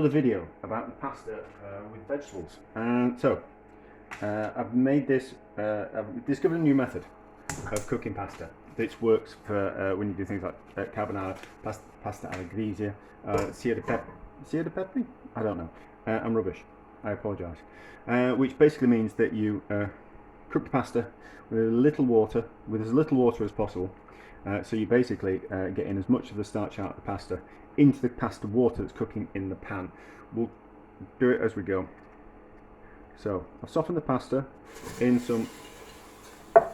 another video about the pasta with vegetables. And so I've made this, I've discovered a new method of cooking pasta that works for when you do things like carbonara, pasta alla griglia, sia di pepe? I don't know. I'm rubbish. I apologise. Which basically means that you cook the pasta with as little water as possible. So you basically get in as much of the starch out of the pasta into the pasta water that's cooking in the pan. We'll do it as we go. So I've softened the pasta in some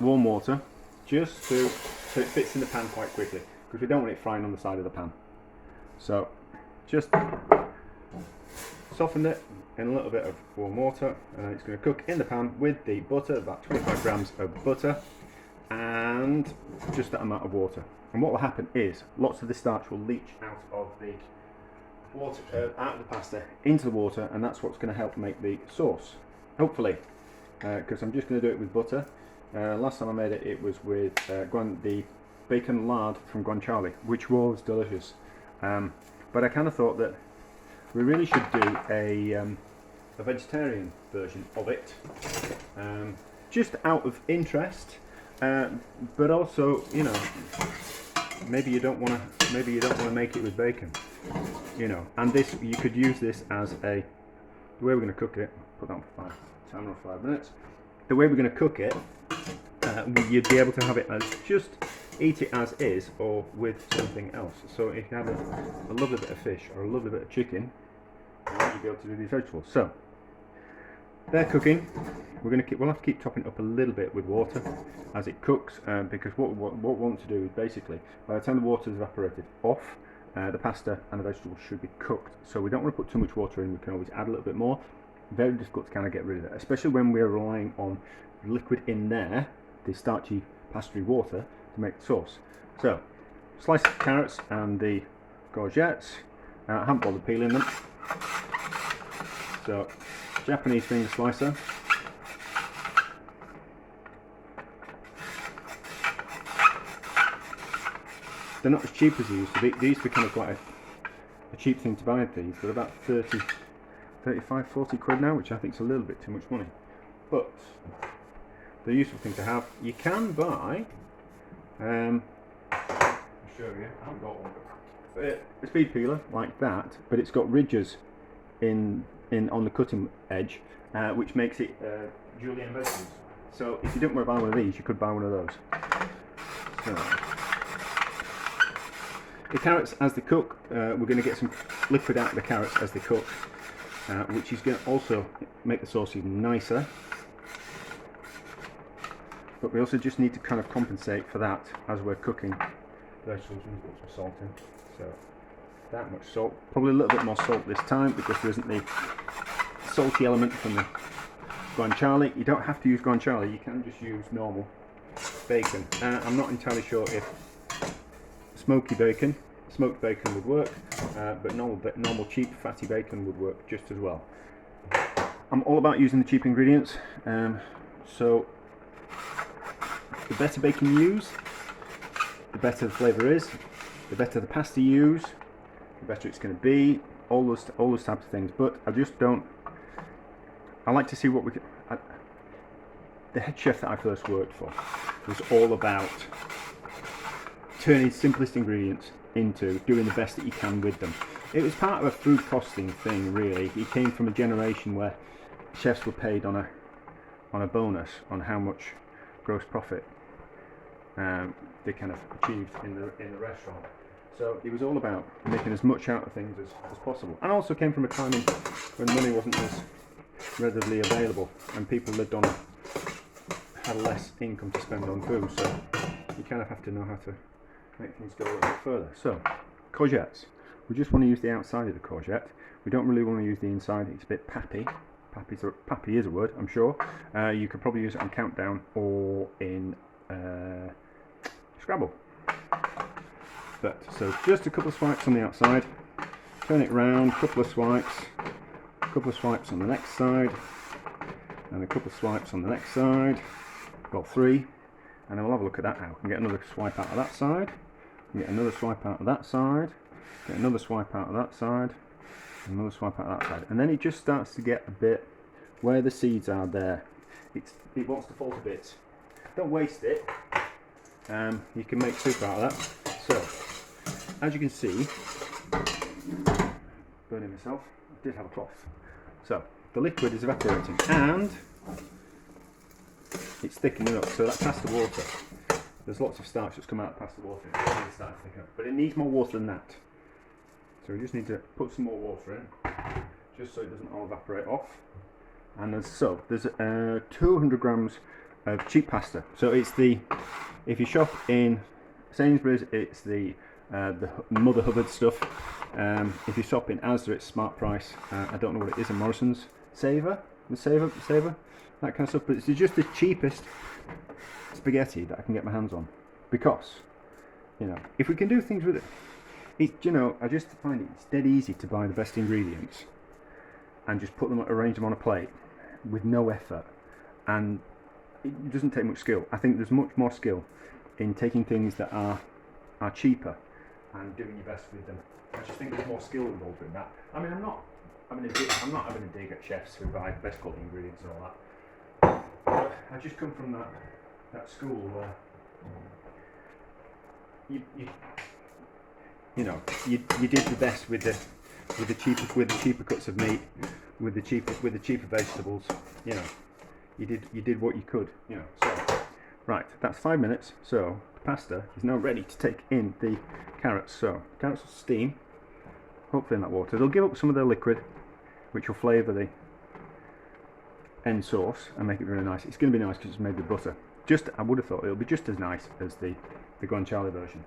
warm water just so it fits in the pan quite quickly, because we don't want it frying on the side of the pan. So just softened it in a little bit of warm water, and it's going to cook in the pan with the butter, about 25 grams of butter and just that amount of water. And what will happen is lots of the starch will leach out of the water, out of the pasta into the water, and that's what's going to help make the sauce, hopefully, because I'm just going to do it with butter. Last time I made it, it was with the bacon lard from Guanciale, which was delicious. But I kind of thought that we really should do a vegetarian version of it, just out of interest, but also, you know, maybe you don't want to make it with bacon, you know. And this, you could use this as the way we're going to cook it. Put that on for timer of 5 minutes. The way we're going to cook it, you'd be able to have it as just eat it as is, or with something else. So if you have a lovely bit of fish or a lovely bit of chicken, you'll be able to do these vegetables. So they're cooking. We'll have to keep topping it up a little bit with water as it cooks, because what we want to do is basically, by the time the water is evaporated off, the pasta and the vegetables should be cooked. So we don't want to put too much water in. We can always add a little bit more. Very difficult to kind of get rid of it, especially when we're relying on liquid in there, the starchy pastry water, to make the sauce. So slice the carrots and the courgettes. I haven't bothered peeling them. So Japanese finger slicer. They're not as cheap as they used to be. They used to be kind of quite a cheap thing to buy these. They're about 30, 35, 40 quid now, which I think is a little bit too much money. But they're a useful thing to have. You can buy, I'll show you, I haven't got one, a speed peeler like that, but it's got ridges on the cutting edge, which makes it julienne vegetables. So if you don't want to buy one of these, you could buy one of those. So the carrots, as they cook, we're going to get some liquid out of the carrots as they cook, which is going to also make the sauce even nicer. But we also just need to kind of compensate for that as we're cooking the vegetables. We need to put some salt in. So that much salt, probably a little bit more salt this time, because there isn't the salty element from the guanciale. You don't have to use guanciale, you can just use normal bacon. I'm not entirely sure if smoked bacon would work, but normal cheap fatty bacon would work just as well. I'm all about using the cheap ingredients, so the better bacon you use, the better the flavour is, the better the pasta you use, the better it's going to be, all those types of things. But I like to see what we can. The head chef that I first worked for was all about turning simplest ingredients into doing the best that you can with them. It was part of a food costing thing, really. He came from a generation where chefs were paid on a bonus on how much gross profit they kind of achieved in the restaurant. So it was all about making as much out of things as possible. And also came from a time when money wasn't as readily available, and people had less income to spend on food. So you kind of have to know how to make things go a little bit further. So courgettes, we just want to use the outside of the courgette. We don't really want to use the inside. It's a bit pappy. Pappy is a word, I'm sure. You could probably use it on Countdown or in Scrabble. But so just a couple of swipes on the outside, turn it round, couple of swipes on the next side, and a couple of swipes on the next side. Got 3, and then we'll have a look at that now. We can get another swipe out of that side, get another swipe out of that side, get another swipe out of that side, Another swipe out that side, and then it just starts to get a bit where the seeds are there. It wants to fall to bits. Don't waste it. You can make soup out of that. So, as you can see, burning myself. I did have a cloth. So the liquid is evaporating and it's thickening up. So that's past the water. There's lots of starch that's come out past the water. It's starting to thicken up, but it needs more water than that. So we just need to put some more water in, just so it doesn't all evaporate off. And there's 200 grams of cheap pasta. So it's if you shop in Sainsbury's, it's the Mother Hubbard stuff. If you shop in Asda, it's Smart Price. I don't know what it is in Morrison's. Saver, that kind of stuff. But it's just the cheapest spaghetti that I can get my hands on, because if we can do things with it, I just find it's dead easy to buy the best ingredients and just put them, arrange them on a plate with no effort, and it doesn't take much skill. I think there's much more skill in taking things that are cheaper and doing your best with them. I just think there's more skill involved in that. I mean, I'm not having a dig at chefs who buy the best quality ingredients and all that. But I just come from that school where you did the best with the cheaper cuts of meat, with the cheaper vegetables. You did what you could. So right, that's 5 minutes. So the pasta is now ready to take in the carrots. So carrots will steam, hopefully in that water. They'll give up some of their liquid, which will flavour the end sauce and make it really nice. It's going to be nice because it's made with butter. I would have thought it'll be just as nice as the guanciale version.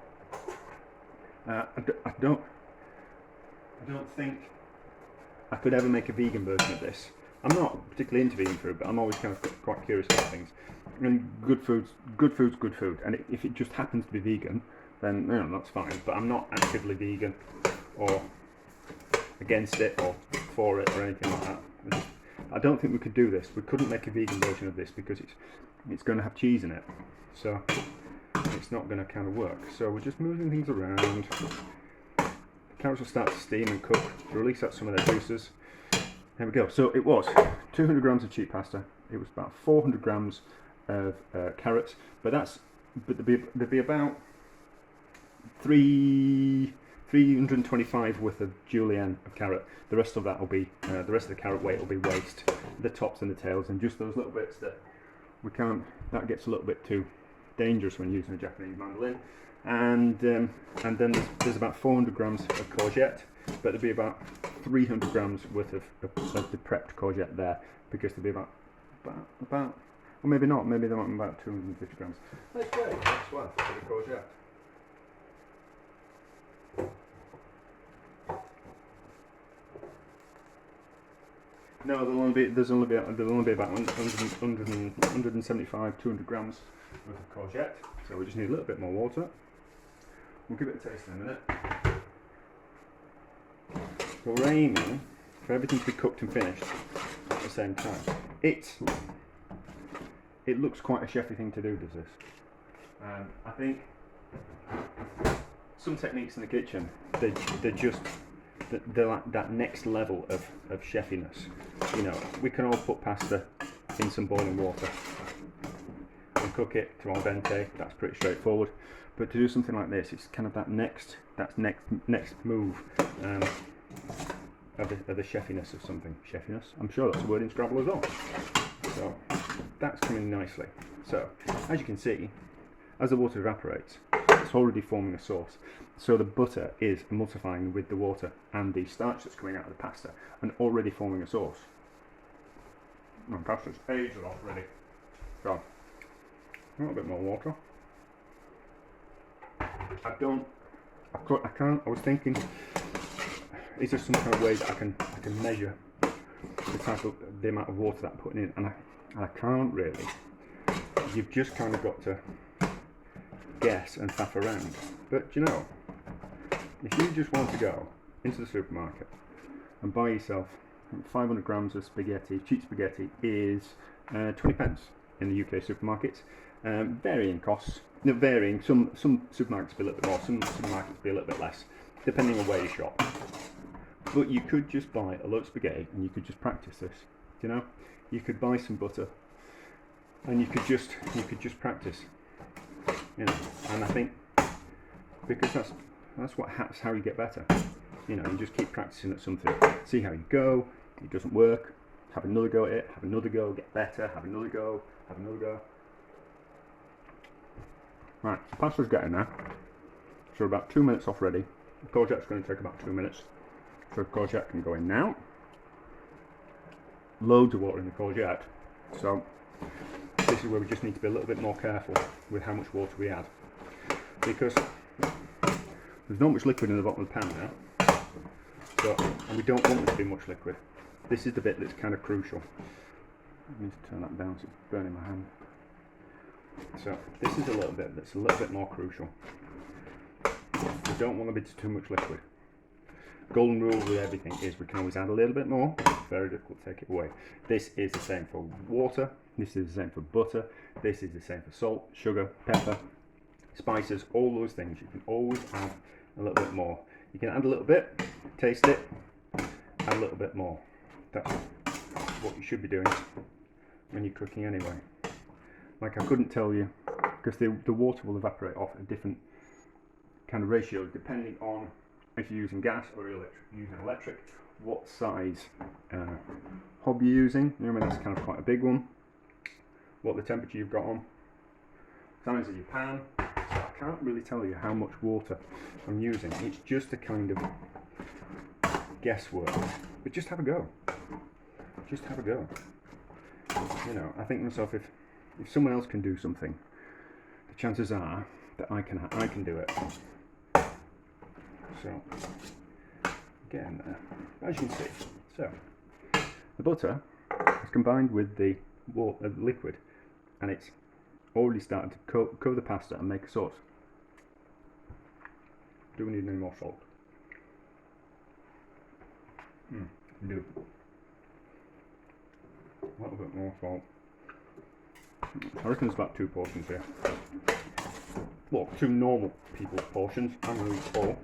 I don't think I could ever make a vegan version of this. I'm not particularly into vegan food, but I'm always kind of quite curious about things. And good food's good food. And if it just happens to be vegan, then that's fine. But I'm not actively vegan or against it or for it or anything like that. I don't think we could do this. We couldn't make a vegan version of this because it's going to have cheese in it. So it's not going to kind of work. So we're just moving things around. The carrots will start to steam and cook to release out some of their juices. There we go. So it was 200 grams of cheap pasta. It was about 400 grams of carrots, but there'd be about 325 worth of julienne of carrot. The rest of that will be the rest of the carrot weight will be waste, the tops and the tails, and just those little bits that we can't. That gets a little bit too dangerous when using a Japanese mandolin. And then there's about 400 grams of courgette, but there'll be about 300 grams worth of the prepped courgette there, because there'll be about, or maybe not, maybe there might be about 250 grams. Let's go, that's one for the courgette. No, there'll only be about 175, 200 grams worth of courgette. So we just need a little bit more water. We'll give it a taste in a minute. We're aiming for everything to be cooked and finished at the same time. It looks quite a chefy thing to do, does this? I think some techniques in the kitchen, they're just that next level of chefiness. We can all put pasta in some boiling water and cook it to al dente. That's pretty straightforward. But to do something like this, it's kind of that next move of the chefiness of something. Chefiness? I'm sure that's a word in Scrabble as well. So that's coming nicely. So as you can see, as the water evaporates, it's already forming a sauce. So the butter is emulsifying with the water and the starch that's coming out of the pasta and already forming a sauce. My pasta's aged off already. So a little bit more water. I can't. I was thinking, is there some kind of way that I can measure the amount of water that I'm putting in, and I can't really. You've just kind of got to guess and faff around. But if you just want to go into the supermarket and buy yourself 500 grams of spaghetti, cheap spaghetti is 20 pence in the UK supermarkets. Varying costs. Varying. Some supermarkets be a little bit more, some supermarkets be a little bit less, depending on where you shop. But you could just buy a load of spaghetti and you could just practice this. You know, you could buy some butter and you could just practice. You know, and I think because that's how you get better. You know, you just keep practicing at something, see how you go. It doesn't work, have another go at it, have another go, get better, have another go, have another go. Right, the pasta's getting there. So we're about 2 minutes off ready. The courgette's going to take about 2 minutes. So the courgette can go in now. Loads of water in the courgette. So this is where we just need to be a little bit more careful with how much water we add. Because there's not much liquid in the bottom of the pan now. So, and we don't want there to be much liquid. This is the bit that's kind of crucial. I need to turn that down so it's burning my hand. So this is a little bit that's a little bit more crucial. We don't want there to be too much liquid. Golden rule with everything is we can always add a little bit more. It's very difficult to take it away. This is the same for water. This is the same for butter. This is the same for salt, sugar, pepper, spices, all those things. You can always add a little bit more. You can add a little bit, taste it, add a little bit more. That's what you should be doing when you're cooking anyway. Like I couldn't tell you, because the water will evaporate off at different kind of ratios depending on if you're using gas or you're using electric, what size hob you're using. You know, I mean, that's kind of quite a big one. What the temperature you've got on, size of your pan. So I can't really tell you how much water I'm using. It's just a kind of guesswork. But just have a go. Just have a go. You know, I think to myself, if someone else can do something, the chances are that I can do it. So, again, as you can see, so the butter is combined with the liquid, and it's already started to cover the pasta and make a sauce. Do we need any more salt? Do. A little bit more salt. I reckon there's about 2 portions here. Well, 2 normal people's portions. I'm going to eat 4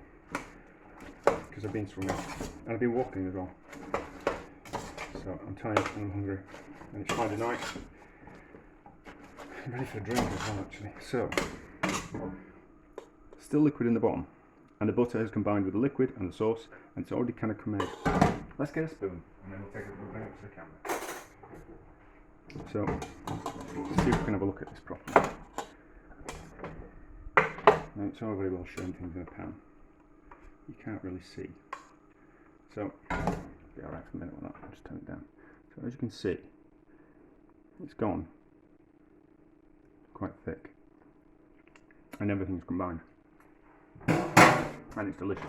because I've been swimming and I've been walking as well. So I'm tired and I'm hungry, and it's Friday night. I'm ready for a drink as well, actually. So, still liquid in the bottom, and the butter has combined with the liquid and the sauce, and it's already kind of come in. Let's get a spoon, and then we'll bring it up to the camera. So, let's see if we can have a look at this properly. Now, it's all very well showing things in a pan. You can't really see. So, be alright for a minute with that. I'll just turn it down. So, as you can see, it's gone. Quite thick. And everything's combined. And it's delicious.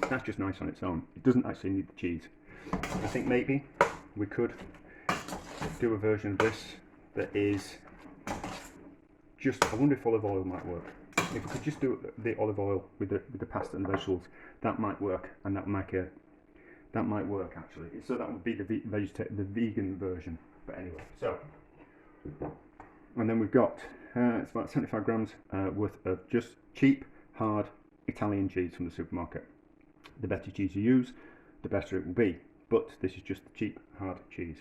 That's just nice on its own. It doesn't actually need the cheese. I think maybe we could do a version of this that is just, I wonder if olive oil might work. If we could just do the olive oil with the pasta and the vegetables, that might work, and that might work actually. So that would be the vegan version. But anyway, so, and then we've got it's about 75 grams worth of just cheap, hard Italian cheese from the supermarket. The better cheese you use, the better it will be. But this is just the cheap, hard cheese,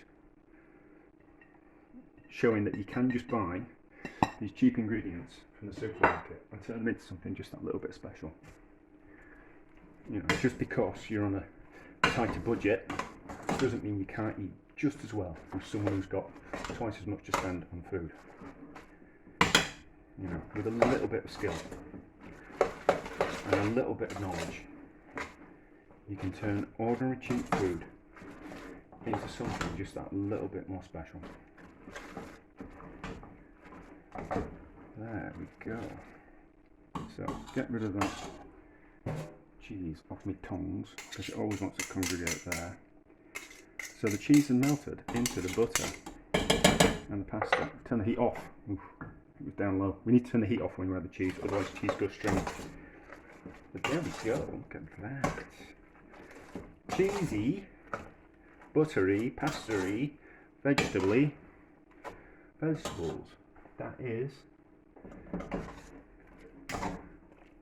showing that you can just buy these cheap ingredients from the supermarket and turn them into something just that little bit special. You know, just because you're on a tighter budget doesn't mean you can't eat just as well as someone who's got twice as much to spend on food. You know, with a little bit of skill and a little bit of knowledge, you can turn ordinary cheap food into something just that little bit more special. There we go. So get rid of that cheese off my tongs, because it always wants to congregate there. So the cheese is melted into the butter and the pasta. Turn the heat off. Oof, it was down low. We need to turn the heat off when we add the cheese, otherwise the cheese goes stringy. But there we go, look at that. Cheesy, buttery, pasta-y, vegetable-y vegetables. That is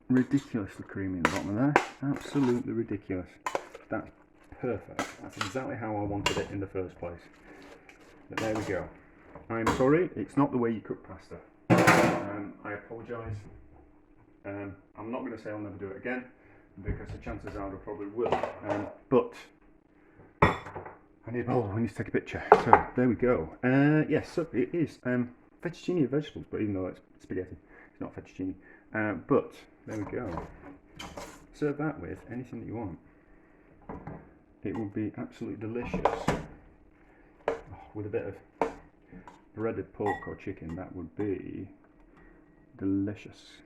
ridiculously creamy in the bottom of there. Absolutely ridiculous. That's perfect. That's exactly how I wanted it in the first place. But there we go. I'm sorry, it's not the way you cook pasta. I apologise. I'm not going to say I'll never do it again, because the chances are I probably will. But I need a bowl, I need to take a picture. So there we go. Yes, so it is fettuccine of vegetables, but even though it's spaghetti, it's not fettuccine. But there we go. Serve that with anything that you want. It would be absolutely delicious. Oh, with a bit of breaded pork or chicken, that would be delicious.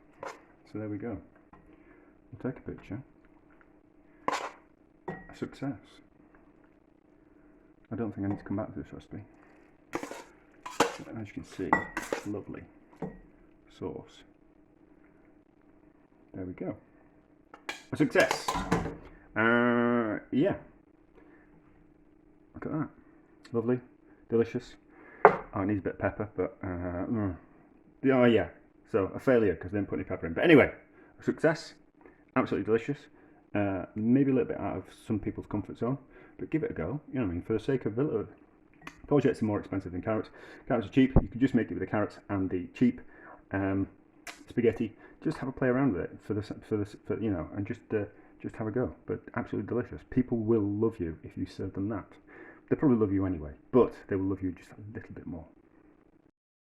So there we go. We'll take a picture. A success. I don't think I need to come back to this recipe. As you can see, lovely sauce. There we go. A success. Yeah. Look at that. Lovely, delicious. Oh, it needs a bit of pepper, but oh yeah. So a failure because I didn't put any pepper in. But anyway, a success. Absolutely delicious. Maybe a little bit out of some people's comfort zone, but give it a go. You know what I mean? For the sake of courgettes are more expensive than carrots. Carrots are cheap. You could just make it with the carrots and the cheap spaghetti. Just have a play around with it for you know, and just have a go. But absolutely delicious. People will love you if you serve them that. They'll probably love you anyway, but they will love you just a little bit more.